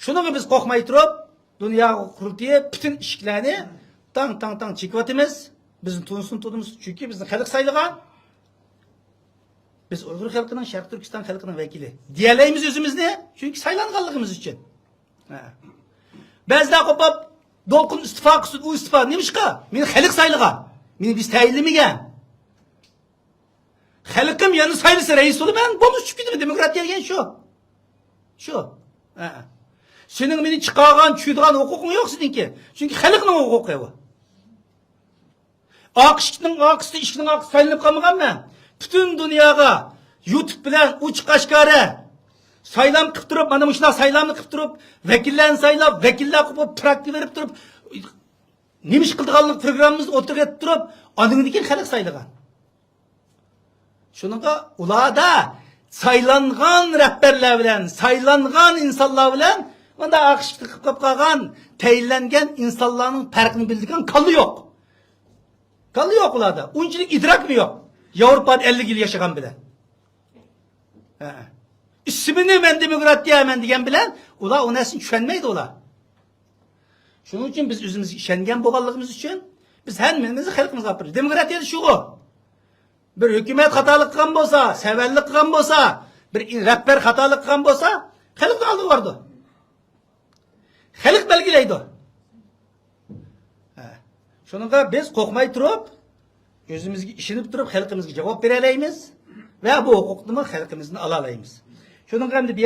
Şununla biz korkmay turup, dünya kurultayı bütün işlerini tang çekivatimiz. Bizim Tunus'un tutumuz çünkü bizim halk sayılgan. Biz Uygur halkının, Şarkı Türkistan halkının vekili. Diyeleyimiz özümüz ne? Çünkü saylanganlığımız için. Bezde kopap, dolkun istifa kısın, o istifa neymiş ka? Meni halk sayılgan. Meni biz tayinlemigen. Halkım yanı sayılısı reis olu ben bonus çıkıyordum. Demokrat yergen şu. Senin beni çıkargan, çüydüğün hukukun yok seninki. Çünkü halkın hukuku bu. Akışının sayılıp kalmagan ben. Bütün dünyaya YouTube bilen uç kaşkare saylam kıp durup, mana şuna saylamını kıp durup, vekillerini saylap, vekiller kupup, praktik verip durup, nemiş kıldıqanlık programımızı oturup etip durup, adını halk saylıgan. Şununla ulada saylangan rehberler bilen, saylangan insanlar bilen, onda akışıklı kıp kalgan, teyillengen insanların farkını bildiğin kalı yok. Kalı yok ulada. Unçilik idrak mı yok? Avrupa'da 50 yıl yaşayan bile. İsmini ben demokrat diyemem diyen bilen, ula o nesin düşenmeydi ula. Şunun için biz özümüz işengen boğallığımız için, biz hemimizi halkımıza yapıyoruz. Demokrat dedi şu o. Bir hükümet hatalık kılan bolsa, severlik kılan bolsa, bir rehber hatalık kılan bolsa, halkın aldığı vardı. Halk belgileydi o. Şununla biz korkmay turup, özümüzü işinip durup halkımızga cevap vereleymiz ve bu hukukunu halkımızdan alalayımız. Şunun hem de bir